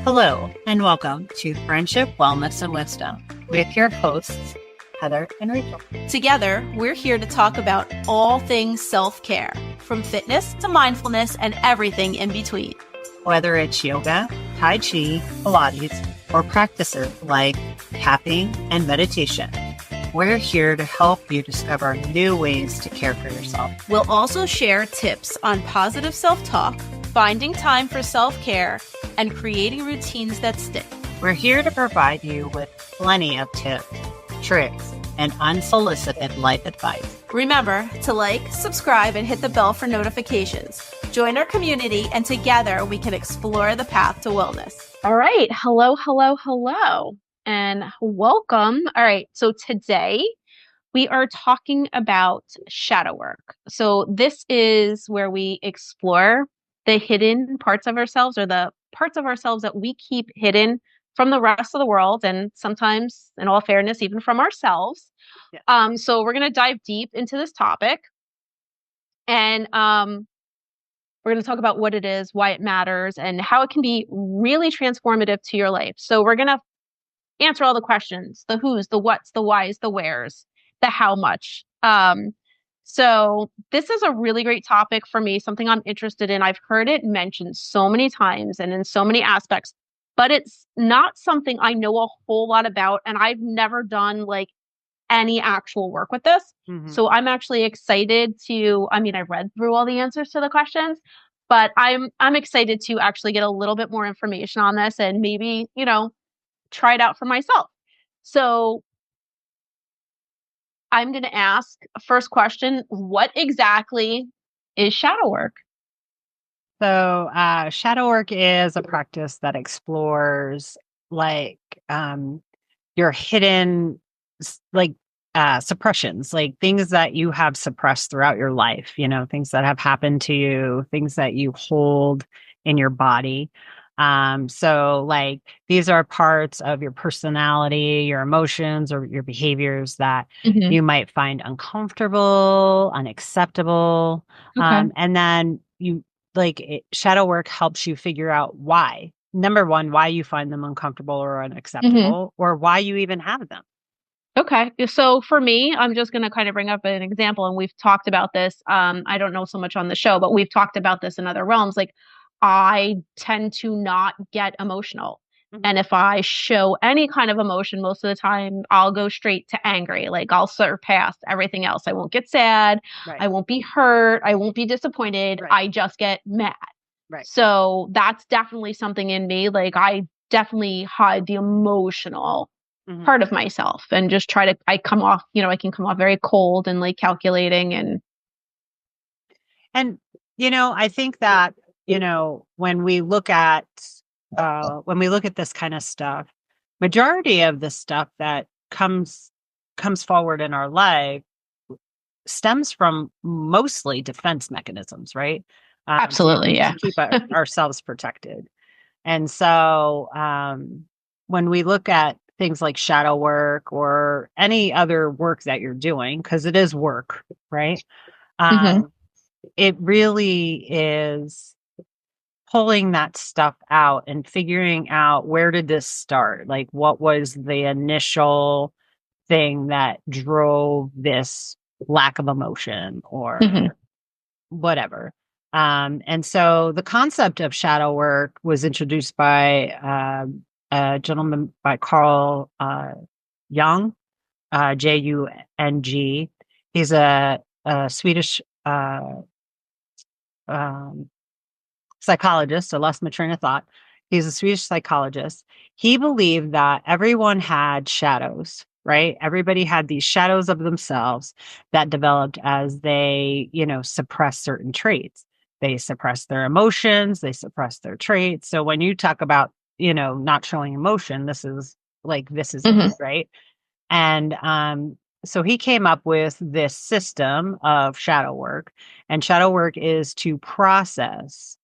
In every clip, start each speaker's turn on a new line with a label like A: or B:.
A: Hello, and welcome to Friendship, Wellness, and Wisdom with your hosts, Heather and Rachel.
B: Together, we're here to talk about all things self-care, from fitness to mindfulness and everything in between.
A: Whether it's yoga, Tai Chi, Pilates, or practices like tapping and meditation, we're here to help you discover new ways to care for yourself.
B: We'll also share tips on positive self-talk, finding time for self-care, and creating routines that stick.
A: We're here to provide you with plenty of tips, tricks, and unsolicited life advice.
B: Remember to like, subscribe, and hit the bell for notifications. Join our community, and together we can explore the path to wellness.
C: All right. Hello, and welcome. All right. So today we are talking about shadow work. So this is where we explore the hidden parts of ourselves, or the parts of ourselves that we keep hidden from the rest of the world, and sometimes, in all fairness, even from ourselves.
A: Yeah.
C: So we're going to dive deep into this topic, and we're going to talk about what it is, why it matters, and how it can be really transformative to your life. So we're going to answer all the questions: the who's, the what's, the why's, the where's, the how much. So this is a really great topic for me, something I'm interested in. I've heard it mentioned so many times and in so many aspects, but it's not something I know a whole lot about, and I've never done like any actual work with this.
A: Mm-hmm.
C: So I'm actually excited to, I read through all the answers to the questions, but I'm excited to actually get a little bit more information on this and maybe, try it out for myself. So I'm going to ask first question: what exactly is shadow work?
A: So, shadow work is a practice that explores your hidden suppressions, like things that you have suppressed throughout your life, things that have happened to you, things that you hold in your body. So like these are parts of your personality, your emotions, or your behaviors that you might find uncomfortable, unacceptable.
C: Okay.
A: And then shadow work helps you figure out why. Number one, why you find them uncomfortable or unacceptable, or why you even have them.
C: Okay. So for me, I'm just going to kind of bring up an example, and we've talked about this. I don't know so much on the show, but we've talked about this in other realms. Like, I tend to not get emotional. And if I show any kind of emotion, most of the time I'll go straight to angry. Like, I'll surpass everything else. I won't get sad.
A: Right.
C: I won't be hurt. I won't be disappointed.
A: Right.
C: I just get mad.
A: Right.
C: So that's definitely something in me. Like, I definitely hide the emotional part of myself and just try to, I can come off very cold and like calculating and
A: I think that, when we look at this kind of stuff, majority of the stuff that comes forward in our life stems from mostly defense mechanisms, right?
C: Absolutely. Yeah.
A: To keep ourselves protected. And so, when we look at things like shadow work or any other work that you're doing, because it is work, right? It really is pulling that stuff out and figuring out, where did this start? Like, what was the initial thing that drove this lack of emotion or whatever? And so the concept of shadow work was introduced by a gentleman by Carl Jung, Jung. He's a Swedish psychologist. I lost my train of thought. He's a Swedish psychologist. He believed that everyone had shadows, right? Everybody had these shadows of themselves that developed as they, suppress certain traits. They suppress their emotions, they suppress their traits. So when you talk about, not showing emotion, this is it, right? And so he came up with this system of shadow work, and shadow work is to process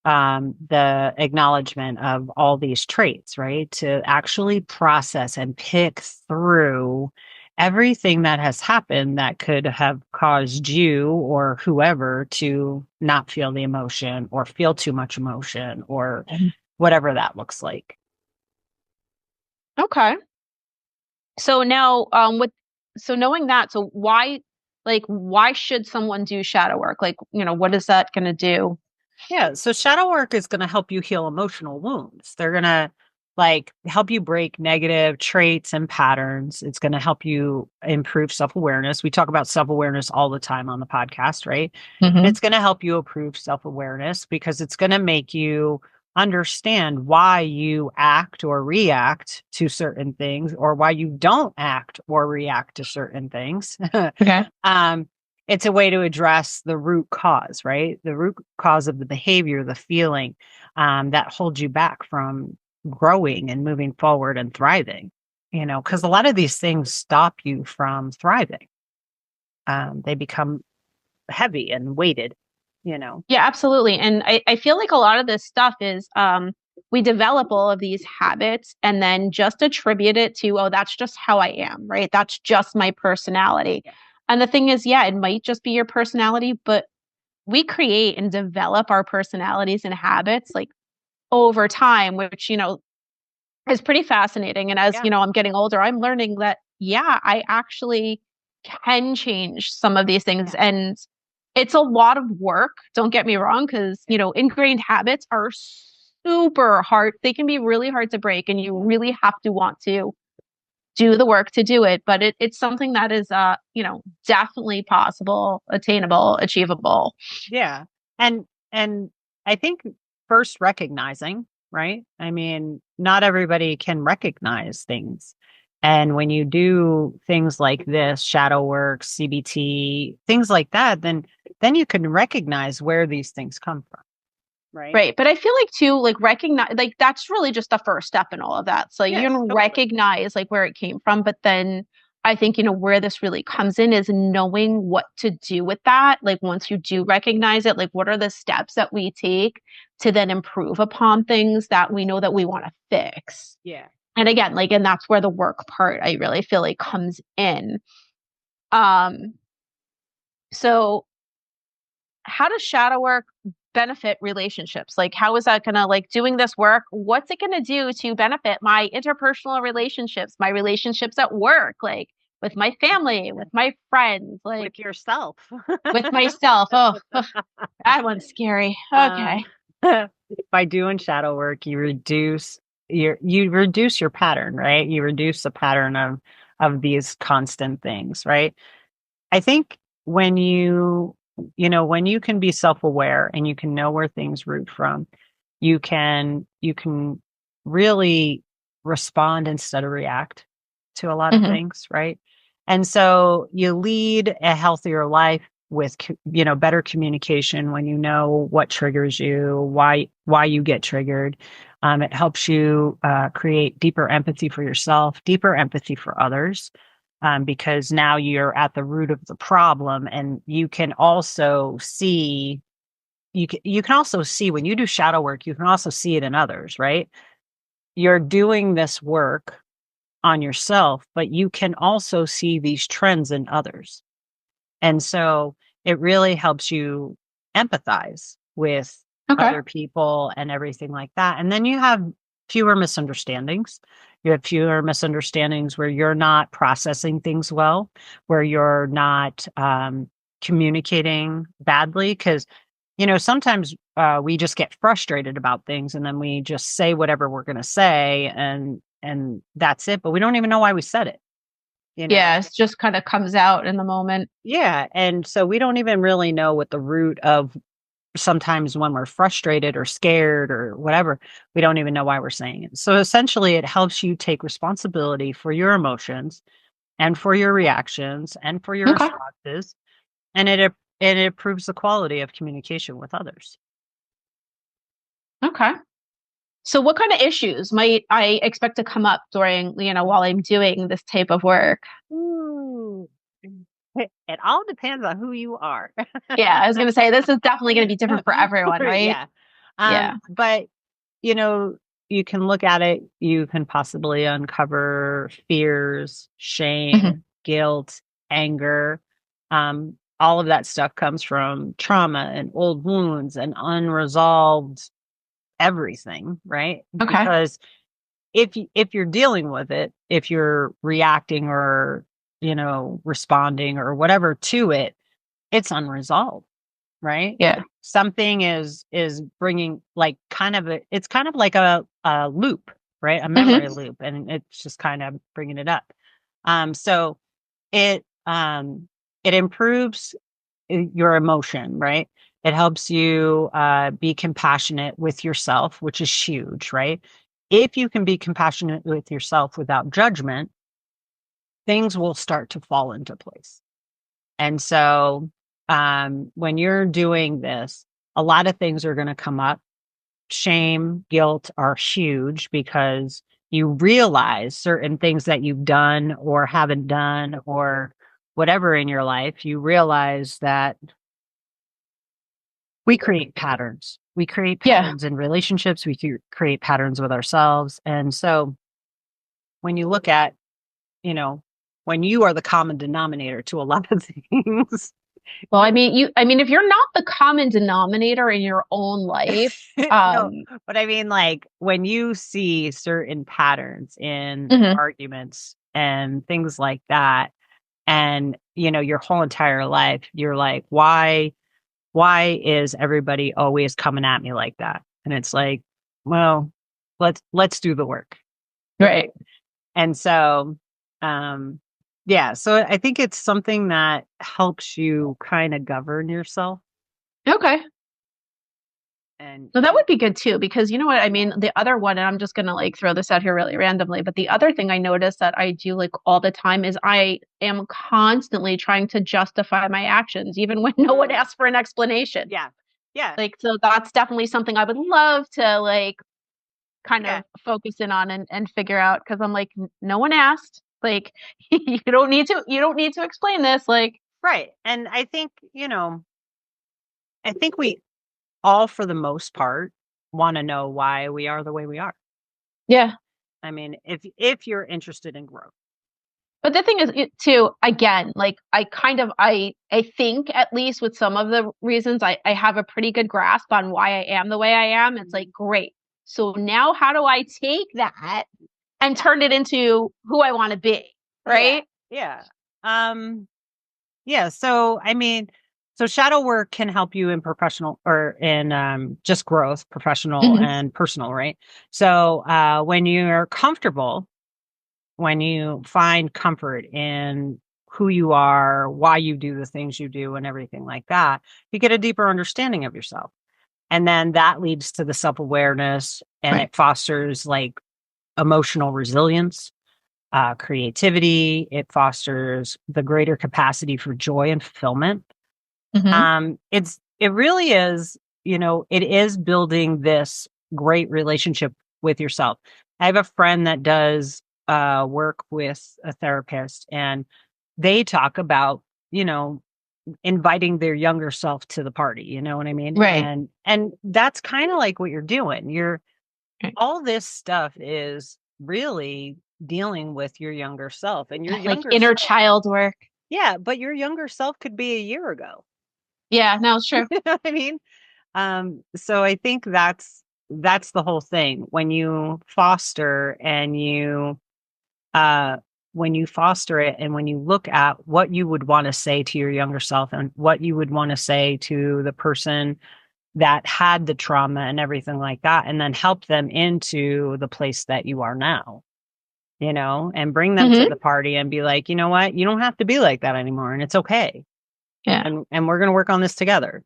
A: the acknowledgement of all these traits, right? To actually process and pick through everything that has happened that could have caused you or whoever to not feel the emotion or feel too much emotion or whatever that looks like.
C: Okay. So now, so knowing that, so why should someone do shadow work? Like, what is that going to do?
A: Yeah. So shadow work is going to help you heal emotional wounds. They're going to help you break negative traits and patterns. It's going to help you improve self-awareness. We talk about self-awareness all the time on the podcast, right? And
C: Mm-hmm.
A: it's going to help you improve self-awareness because it's going to make you understand why you act or react to certain things or why you don't act or react to certain things.
C: Okay.
A: um, it's a way to address the root cause, right? The root cause of the behavior, the feeling that holds you back from growing and moving forward and thriving, because a lot of these things stop you from thriving. They become heavy and weighted.
C: Yeah, absolutely. And I feel like a lot of this stuff is we develop all of these habits and then just attribute it to, oh, that's just how I am, right? That's just my personality. And the thing is, yeah, it might just be your personality, but we create and develop our personalities and habits like over time, which, is pretty fascinating. And as,
A: Yeah.
C: I'm getting older, I'm learning that, yeah, I actually can change some of these things.
A: Yeah.
C: And it's a lot of work. Don't get me wrong, because, ingrained habits are super hard. They can be really hard to break, and you really have to want to do the work to do it. But it's something that is, definitely possible, attainable, achievable.
A: Yeah. And I think first recognizing, right? I mean, not everybody can recognize things. And when you do things like this, shadow work, CBT, things like that, then you can recognize where these things come from, right?
C: Right. But I feel like too, like recognize, like that's really just the first step in all of that. So you
A: Yeah,
C: can
A: totally.
C: recognize like where it came from, but then I think, where this really comes in is knowing what to do with that. Like once you do recognize it, like what are the steps that we take to then improve upon things that we know that we want to fix.
A: Yeah.
C: And again, like, and that's where the work part I really feel like comes in. Um, so how does shadow work benefit relationships? Like, how is that gonna, like, doing this work, what's it gonna do to benefit my interpersonal relationships, my relationships at work, like with my family, with my friends, like
A: With yourself.
C: with myself? Oh, that one's scary.
A: Um,
C: Okay.
A: by doing shadow work, you reduce your pattern, right? You reduce the pattern of these constant things, right? I think when when you can be self-aware and you can know where things root from, you can really respond instead of react to a lot of
C: Hmm.
A: things, right? And so you lead a healthier life with better communication when you know what triggers you, why you get triggered. It helps you create deeper empathy for yourself, deeper empathy for others, because now you're at the root of the problem, and you can also see when you do shadow work, you can also see it in others, right? You're doing this work on yourself, but you can also see these trends in others. And so it really helps you empathize with
C: Okay.
A: other people and everything like that. And then you have fewer misunderstandings. You have fewer misunderstandings where you're not processing things well, where you're not communicating badly. Because, sometimes we just get frustrated about things and then we just say whatever we're going to say, and that's it. But we don't even know why we said it, you know?
C: Yeah, it just kind of comes out in the moment.
A: Yeah, and so we don't even really know what the root of sometimes when we're frustrated or scared or whatever, we don't even know why we're saying it. So essentially, it helps you take responsibility for your emotions and for your reactions and for your
C: Okay.
A: responses, and it improves the quality of communication with others.
C: Okay. So what kind of issues might I expect to come up during, while I'm doing this type of work?
A: Ooh. It all depends on who you are.
C: Yeah, I was going to say this is definitely going to be different for everyone, right?
A: Yeah.
C: Yeah.
A: But you know, you can look at it, you can possibly uncover fears,
C: Hmm.
A: shame, guilt, anger. All of that stuff comes from trauma and old wounds and unresolved everything, right?
C: Okay.
A: Because if you're dealing with it, if you're reacting or, responding or whatever to it, it's unresolved, right?
C: Yeah.
A: Something is bringing like it's kind of like a loop, right? A
C: Hmm.
A: memory loop, and it's just kind of bringing it up. So it it improves your emotion, right? It helps you be compassionate with yourself, which is huge, right? If you can be compassionate with yourself without judgment, things will start to fall into place. And so when you're doing this, a lot of things are going to come up. Shame, guilt are huge because you realize certain things that you've done or haven't done or whatever in your life. You realize that we create patterns. We create
C: Yeah.
A: patterns in relationships. Create patterns with ourselves. And so when you look at, you know, when you are the common denominator to a lot of things,
C: Well, I mean, if you're not the common denominator in your own life,
A: no, but I mean, like when you see certain patterns in
C: mhm,
A: arguments and things like that, and your whole entire life, you're like, why is everybody always coming at me like that? And it's like, well, let's do the work.
C: right.
A: And so, um, yeah, so I think it's something that helps you kind of govern yourself
C: Okay.
A: and
C: So that would be good too, because you know what? I mean, the other one, and I'm just gonna like throw this out here really randomly, but the other thing I notice that I do like all the time is I am constantly trying to justify my actions, even when no one asks for an explanation.
A: yeah, yeah,
C: Like, so that's definitely something I would love to like kind
A: yeah,
C: of focus in on and figure out because I'm like, no one asked. Like, you don't need to explain this. Like,
A: right. And I think we all, for the most part, want to know why we are the way we are.
C: yeah.
A: I mean, if you're interested in growth.
C: But the thing is, too, again, like I think at least with some of the reasons, I have a pretty good grasp on why I am the way I am. It's like great. So now, how do I take that and turn it into who I want to be?
A: Yeah,
C: Right?
A: yeah. Yeah, so I mean, so shadow work can help you in professional or in just growth, professional
C: Hmm.
A: and personal, right? So when you're comfortable, when you find comfort in who you are, why you do the things you do, and everything like that, you get a deeper understanding of yourself. And then that leads to the self awareness and
C: Right.
A: it fosters like emotional resilience, creativity. It fosters the greater capacity for joy and fulfillment.
C: Hmm.
A: It really is, it is building this great relationship with yourself. I have a friend that does work with a therapist, and they talk about, you know, inviting their younger self to the party. You know what I mean?
C: Right.
A: And that's kind of like what you're doing.
C: Right.
A: All this stuff is really dealing with your younger self, and your
C: Like
A: younger
C: inner
A: self.
C: child work.
A: Yeah, but your younger self could be a year ago.
C: Yeah. No, it's true.
A: You know what I mean? So I think that's the whole thing. Uh when you foster it and when you look at what you would want to say to your younger self and what you would want to say to the person that had the trauma and everything like that, and then help them into the place that you are now, and bring them to
C: Hmm.
A: the party and be like, you know what, you don't have to be like that anymore, and it's okay.
C: Yeah.
A: And we're going to work on this together.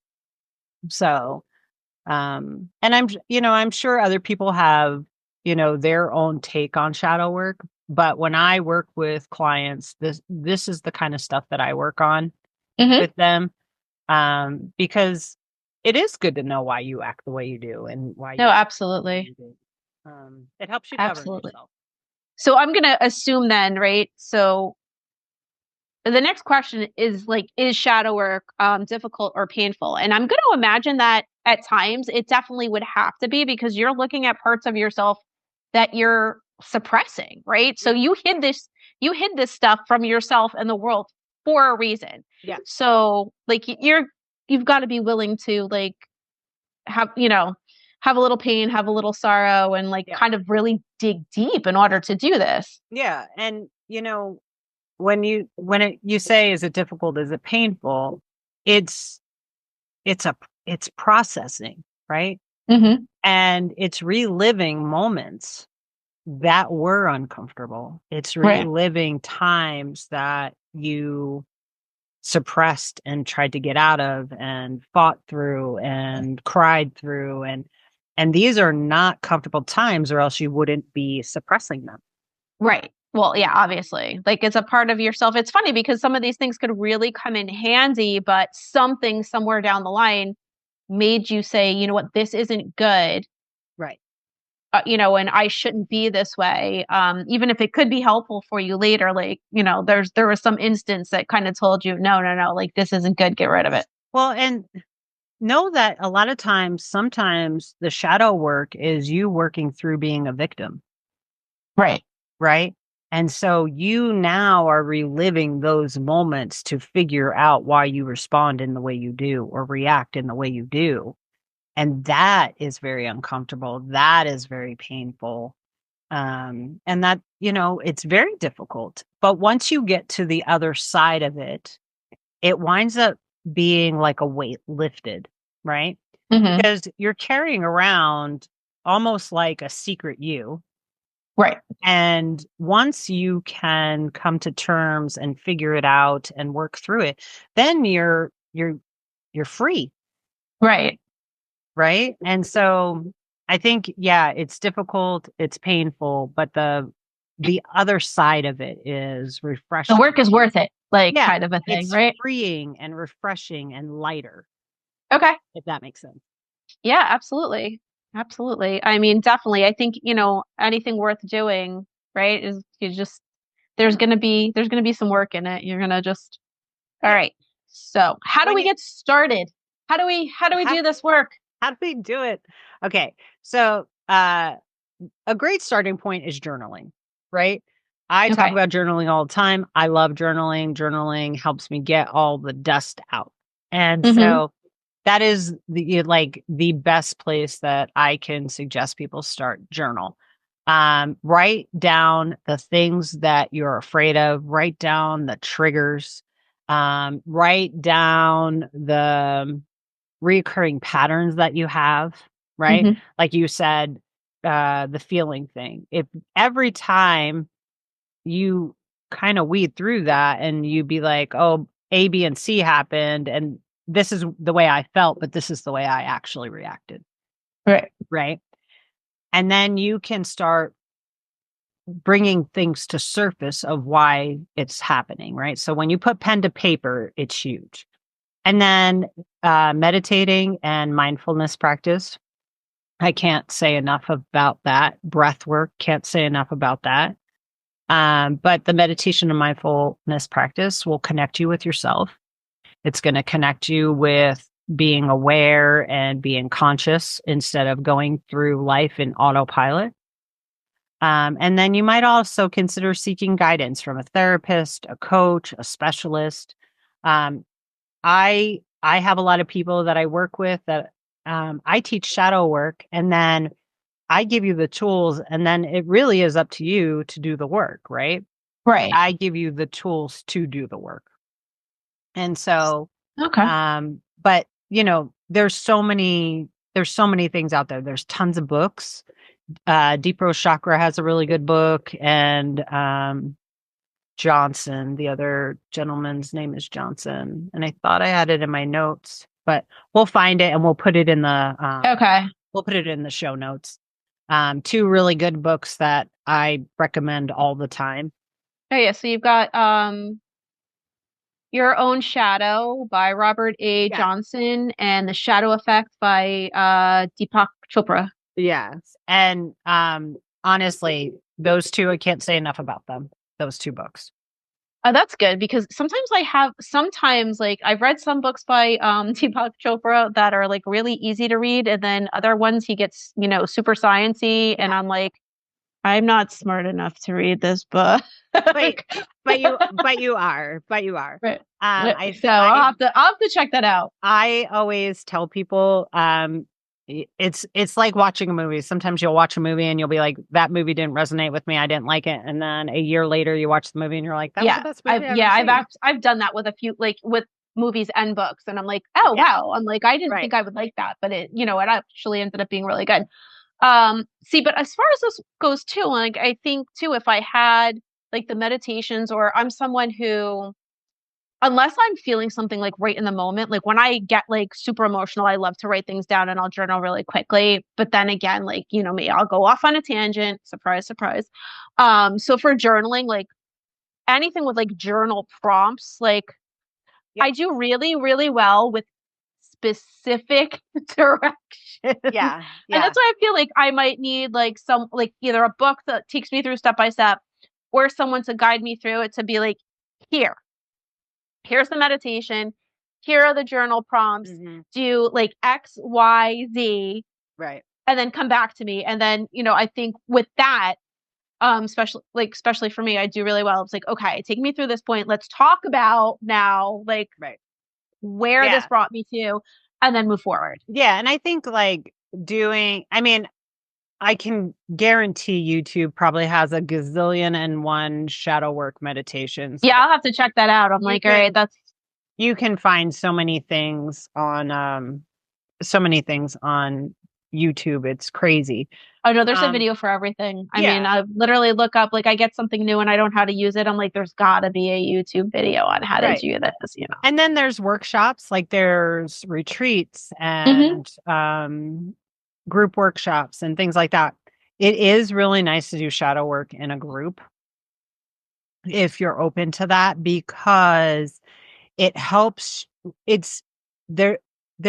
A: So and I'm sure other people have, their own take on shadow work, but when I work with clients, this is the kind of stuff that I work on
C: Hmm.
A: with them, because it is good to know why you act the way you do and why
C: No,
A: you act the way
C: absolutely.
A: you do. It helps you govern
C: Absolutely.
A: yourself.
C: So I'm gonna assume then, right? So the next question is like, is shadow work difficult or painful? And I'm gonna imagine that at times it definitely would have to be because you're looking at parts of yourself that you're suppressing, right? So
A: Yeah.
C: you hid this stuff from yourself and the world for a reason.
A: Yeah.
C: So like you've got to be willing to like have, have a little pain, have a little sorrow, and like
A: Yeah.
C: kind of really dig deep in order to do this.
A: Yeah. And when you say, is it difficult, is it painful, it's it's a it's processing, right?
C: Mm-hmm.
A: And it's reliving moments that were uncomfortable. It's
C: Right.
A: reliving times that you suppressed and tried to get out of and fought through and cried through, and these are not comfortable times, or else you wouldn't be suppressing them.
C: Right. Well, yeah, obviously. Like it's a part of yourself. It's funny because some of these things could really come in handy, but something somewhere down the line made you say, you know what, this isn't good.
A: Right.
C: And I shouldn't be this way. Even if it could be helpful for you later, like, there was some instance that kind of told you, no, no, no, like this isn't good. Get rid of it.
A: Well, and know that a lot of times, sometimes the shadow work is you working through being a victim,
C: Right.
A: right? And so you now are reliving those moments to figure out why you respond in the way you do or react in the way you do. And that is very uncomfortable. That is very painful. And that, it's very difficult. But once you get to the other side of it, it winds up being like a weight lifted, right?
C: Hmm.
A: Because you're carrying around almost like a secret you.
C: Right.
A: And once you can come to terms and figure it out and work through it, then you're free,
C: Right.
A: right? And so I think, yeah, it's difficult, it's painful, but the other side of it is
C: The
A: refreshing.
C: work is worth it, like
A: Yeah,
C: kind of a thing,
A: it's
C: right?
A: freeing and refreshing and lighter,
C: Okay.
A: if that makes sense.
C: Yeah, absolutely. Absolutely. I mean, definitely. I think, anything worth doing, right, is you just there's gonna be some work in it. You're gonna just all
A: Yeah.
C: right. So how do
A: When
C: we
A: you
C: get started? How do we
A: how,
C: do this work?
A: how do we do it? Okay. So a great starting point is journaling, right? I talk
C: Okay.
A: about journaling all the time. I love journaling. Journaling helps me get all the dust out. And
C: Mm-hmm.
A: so that is the best place that I can suggest people start journal. Write down the things that you're afraid of, write down the triggers, write down the reoccurring patterns that you have, right?
C: Mm-hmm.
A: Like you said, the feeling thing. If every time you kind of weed through that and you be like, oh, A, B, and C happened, and this is the way I felt, but this is the way I actually reacted,
C: Right.
A: right? And then you can start bringing things to surface of why it's happening, right? So when you put pen to paper, it's huge. And then meditating and mindfulness practice. I can't say enough about that. Breath work, can't say enough about that. But the meditation and mindfulness practice will connect you with yourself. It's going to connect you with being aware and being conscious instead of going through life in autopilot. And then you might also consider seeking guidance from a therapist, a coach, a specialist. Um, I have a lot of people that I work with that I teach shadow work, and then I give you the tools, and then it really is up to you to do the work, right?
C: Right.
A: I give you the tools to do the work. And so,
C: Okay.
A: but there's so many things out there. There's tons of books. Deep Rose Chakra has a really good book, and Johnson, the other gentleman's name is Johnson, and I thought I had it in my notes, but we'll find it and
C: Okay.
A: we'll put it in the show notes. Two really good books that I recommend all the time.
C: Oh yeah. So you've got Your Own Shadow by Robert A.
A: Yeah.
C: Johnson and The Shadow Effect by Deepak Chopra.
A: Yes. And honestly, those two, I can't say enough about them. Those two books.
C: That's good because sometimes like I've read some books by Deepak Chopra that are like really easy to read, and then other ones he gets, super sciencey, and
A: Yeah.
C: I'm like, I'm not smart enough to read this book.
A: But but you are.
C: Right.
A: I
C: So
A: I
C: I'll have to check that out.
A: I always tell people it's like watching a movie. Sometimes you'll watch a movie and you'll be like, that movie didn't resonate with me. I didn't like it. And then a year later you watch the movie and you're like, that was the
C: Yeah.
A: best movie I've ever
C: I've done that with a few, like with movies and books. And I'm like, oh,
A: Yeah.
C: wow. I'm like, I didn't
A: Right.
C: think I would like that, but it, it actually ended up being really good. See, but as far as this goes too, like, I think too, if I had like the meditations, or I'm someone who, unless I'm feeling something like right in the moment, like when I get like super emotional, I love to write things down and I'll journal really quickly. But then again, like, me, I'll go off on a tangent. Surprise, surprise. So for journaling, like anything with like journal prompts, like
A: Yep.
C: I do really, really well with specific directions.
A: Yeah.
C: And that's why I feel like I might need like some, like either a book that takes me through step by step, or someone to guide me through it, to be like, here's the meditation. Here are the journal prompts. Do like X, Y, Z,
A: Right.
C: and then come back to me. And then, I think with that, especially for me, I do really well. It's like, okay, take me through this point. Let's talk about now, like
A: Right.
C: where this brought me to, and then move forward.
A: Yeah. And I think like I can guarantee YouTube probably has a gazillion and one shadow work meditations.
C: Yeah, I'll have to check that out. I'm like, all right,
A: you can find so many things on YouTube. It's crazy.
C: Oh no, there's a video for everything. I mean, I literally look up, like I get something new and I don't know how to use it. I'm like, there's gotta be a YouTube video on how to do this,
A: And then there's workshops, like there's retreats and group workshops and things like that. It is really nice to do shadow work in a group if you're open to that, because it helps. There's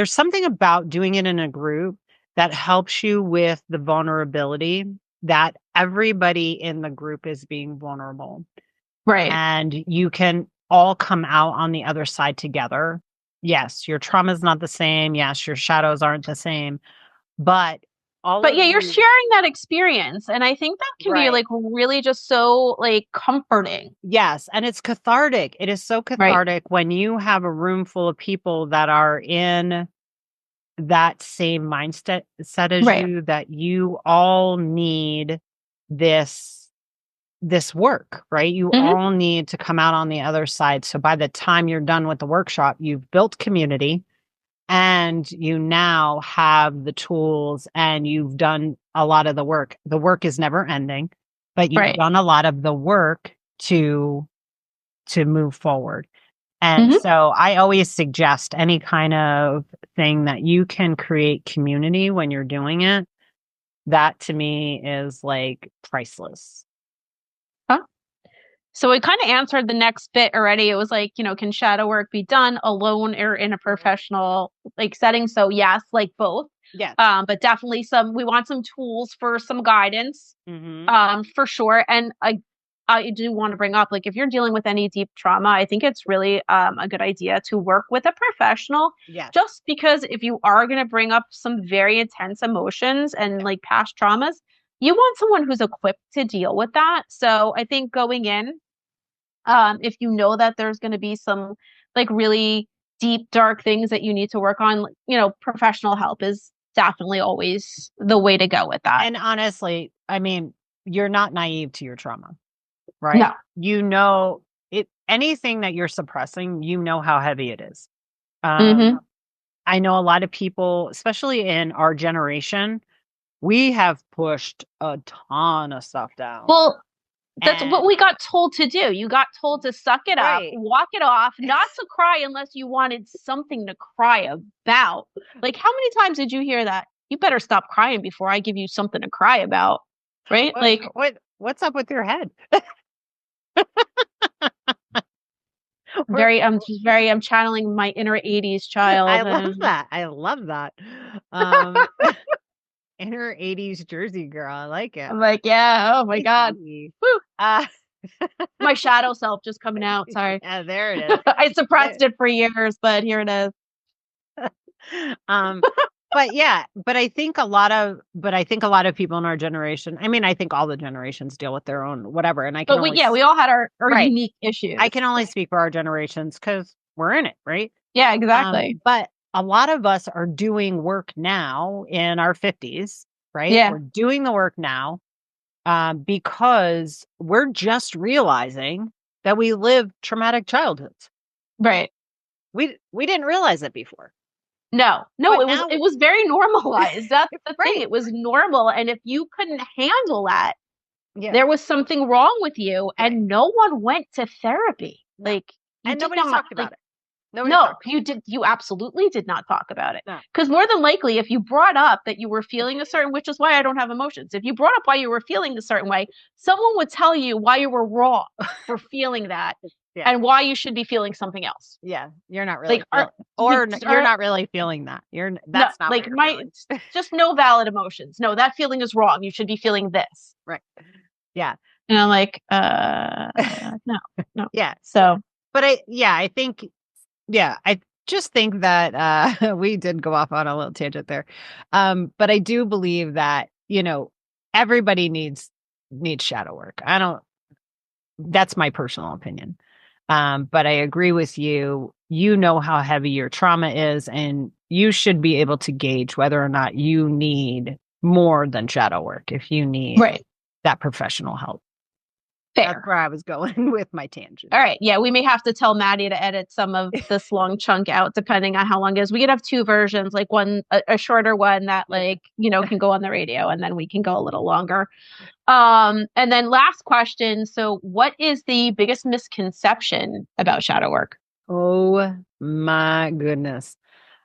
A: something about doing it in a group that helps you with the vulnerability, that everybody in the group is being vulnerable.
C: Right.
A: And you can all come out on the other side together. Yes, your trauma is not the same. Yes, your shadows aren't the same. But
C: you're sharing that experience. And I think that can be like really just so like comforting.
A: Yes. And it's cathartic. It is so cathartic when you have a room full of people that are in that same mindset as you, that you all need this work, right? You all need to come out on the other side. So by the time you're done with the workshop, you've built community and you now have the tools and you've done a lot of the work. The work is never ending, but you've done a lot of the work to move forward. And so I always suggest any kind of thing that you can create community when you're doing it. That to me is like priceless.
C: So we kind of answered the next bit already. It was like, can shadow work be done alone or in a professional like setting? So yes, like both.
A: Yes.
C: But definitely we want some tools for some guidance, for sure. And I do want to bring up, like, if you're dealing with any deep trauma, I think it's really a good idea to work with a professional.
A: Yes.
C: Just because if you are going to bring up some very intense emotions and like past traumas, you want someone who's equipped to deal with that. So I think going in, if you know that there's going to be some like really deep, dark things that you need to work on, professional help is definitely always the way to go with that.
A: And honestly, I mean, you're not naive to your trauma, right?
C: No.
A: You know it. Anything that you're suppressing, you know how heavy it is. I know a lot of people, especially in our generation, we have pushed a ton of stuff down.
C: Well, that's what we got told to do. You got told to suck it up, walk it off, not to cry unless you wanted something to cry about. Like, how many times did you hear that? You better stop crying before I give you something to cry about. Right?
A: What's up with your head?
C: I'm channeling my inner 80s child.
A: I love that. Inner 80s Jersey girl. I like it.
C: I'm like, yeah. Oh my God. Woo. My shadow self just coming out. Sorry.
A: Yeah, there it is.
C: I suppressed it for years, but here it is.
A: But I think a lot of people in our generation, I mean, I think all the generations deal with their own whatever. And
C: we all had our unique issues.
A: I can only speak for our generations because we're in it, right?
C: Yeah, exactly.
A: But a lot of us are doing work now in our 50s, right?
C: Yeah.
A: We're doing the work now because we're just realizing that we lived traumatic childhoods.
C: Right.
A: We didn't realize it before.
C: No,
A: But
C: it
A: now,
C: was very normalized. That's the thing.
A: right.
C: It was normal. And if you couldn't handle that,
A: Yeah.
C: there was something wrong with you,
A: Right.
C: and no one went to therapy.
A: No.
C: Like you
A: And
C: did
A: nobody
C: not
A: talked
C: like
A: about it. Nobody
C: no,
A: talked.
C: you absolutely did not talk about it.
A: No.
C: Because more than likely, if you brought up that you were feeling a certain, which is why I don't have emotions, if you brought up why you were feeling a certain way, someone would tell you why you were wrong for feeling that
A: Yeah.
C: and why you should be feeling something else.
A: Yeah. You're not really
C: Like
A: you're not really feeling that. That's not
C: like
A: what you're feeling.
C: just no valid emotions. No, that feeling is wrong. You should be feeling this.
A: Right. Yeah.
C: And I'm like, no.
A: Yeah.
C: So,
A: But I think, I just think that we did go off on a little tangent there. But I do believe that, everybody needs shadow work. That's my personal opinion. But I agree with you. You know how heavy your trauma is, and you should be able to gauge whether or not you need more than shadow work if you need
C: right.
A: that professional help.
C: Fair.
A: That's where I was going with my tangent.
C: All right. Yeah, we may have to tell Maddie to edit some of this long chunk out, depending on how long it is. We could have two versions, like one, a shorter one that can go on the radio, and then we can go a little longer. And then last question. So what is the biggest misconception about shadow work?
A: Oh my goodness.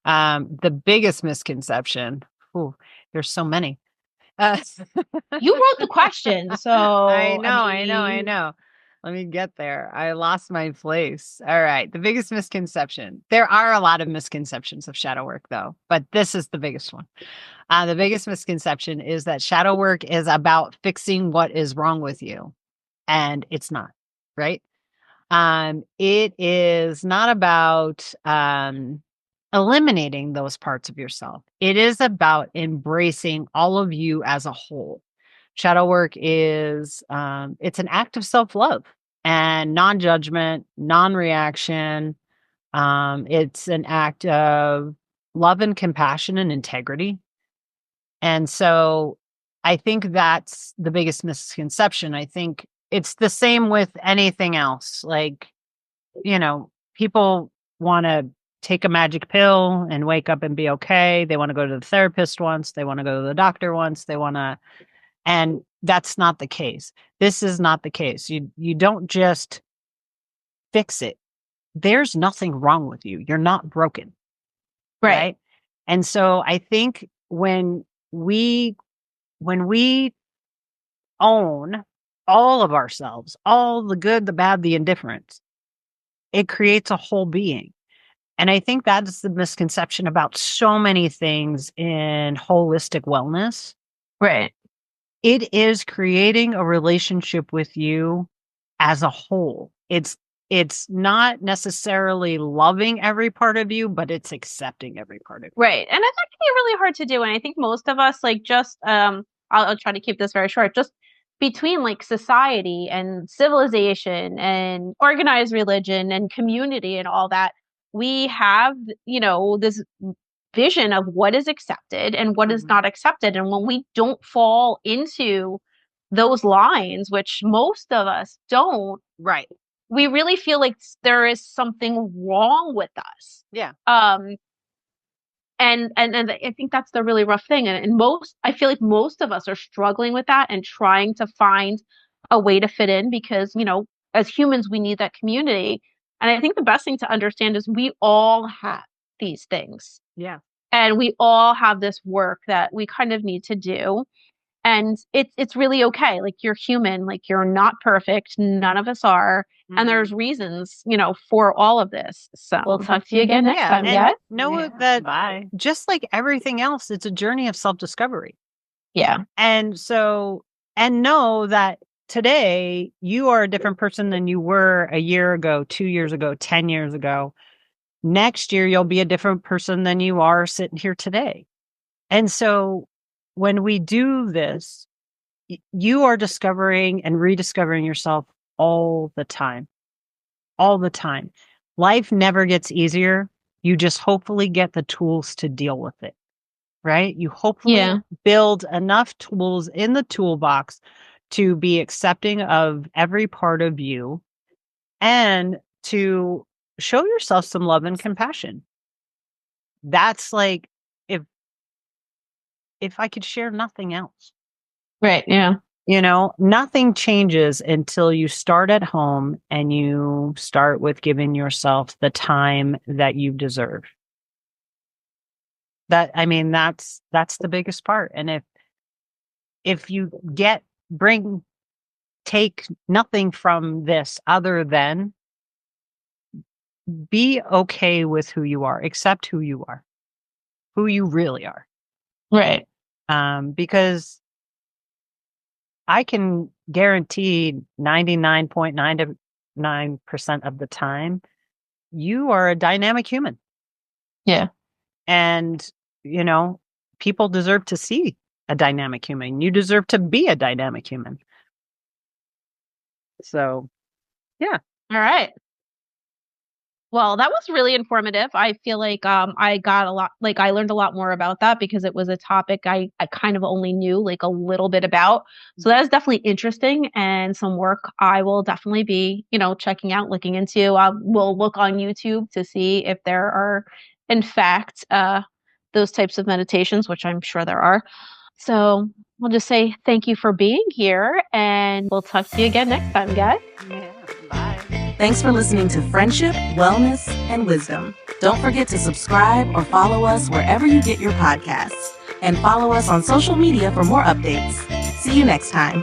A: The biggest misconception. Ooh, there's so many.
C: You wrote the question, so
A: I know. Let me get there. I lost my place. All right. The biggest misconception. There are a lot of misconceptions of shadow work, though, but this is the biggest one. The biggest misconception is that shadow work is about fixing what is wrong with you, and it's not, right? It is not about eliminating those parts of yourself. It is about embracing all of you as a whole. Shadow work is it's an act of self-love and non-judgment, non-reaction. It's an act of love and compassion and integrity. And so I think that's the biggest misconception. I think it's the same with anything else. Like, people want to take a magic pill and wake up and be okay. They want to go to the therapist once. They want to go to the doctor once. And that's not the case. This is not the case. You don't just fix it. There's nothing wrong with you. You're not broken. Right. And so I think when we own all of ourselves, all the good, the bad, the indifference, it creates a whole being. And I think that's the misconception about so many things in holistic wellness.
C: Right.
A: It is creating a relationship with you as a whole. It's not necessarily loving every part of you, but it's accepting every part of you.
C: Right. And that can be really hard to do. And I think most of us I'll try to keep this very short, just between like society and civilization and organized religion and community and all that, we have, this vision of what is accepted and what is not accepted. And when we don't fall into those lines, which most of us don't,
A: right,
C: we really feel like there is something wrong with us.
A: Yeah.
C: And I think that's the really rough thing. And I feel like most of us are struggling with that and trying to find a way to fit in because, as humans, we need that community. And I think the best thing to understand is we all have these things.
A: Yeah.
C: And we all have this work that we kind of need to do. And it's really okay. Like you're human, like you're not perfect. None of us are. And there's reasons, for all of this. So we'll talk to you again next time, guys.
A: Know that bye. Just like everything else, it's a journey of self-discovery.
C: Yeah.
A: And know that today you are a different person than you were a year ago, 2 years ago, 10 years ago. Next year, you'll be a different person than you are sitting here today. And so when we do this, you are discovering and rediscovering yourself all the time. All the time. Life never gets easier. You just hopefully get the tools to deal with it, right? You hopefully
C: Yeah.
A: build enough tools in the toolbox to be accepting of every part of you and to show yourself some love and compassion. That's like if I could share nothing else.
C: Right. Yeah.
A: Nothing changes until you start at home and you start with giving yourself the time that you deserve. That's the biggest part. And if you take nothing from this other than be okay with who you are, accept who you are, who you really are.
C: Right.
A: Because I can guarantee 99.99% of the time, you are a dynamic human.
C: Yeah.
A: And, people deserve to see a dynamic human. You deserve to be a dynamic human. So, yeah.
C: All right. Well, that was really informative. I feel like I got a lot, like I learned a lot more about that because it was a topic I kind of only knew like a little bit about. So that is definitely interesting and some work I will definitely be, checking out, looking into. We'll look on YouTube to see if there are, in fact, those types of meditations, which I'm sure there are. So we'll just say thank you for being here and we'll talk to you again next time, guys.
A: Yeah. Bye.
B: Thanks for listening to Friendship, Wellness, and Wisdom. Don't forget to subscribe or follow us wherever you get your podcasts. And follow us on social media for more updates. See you next time.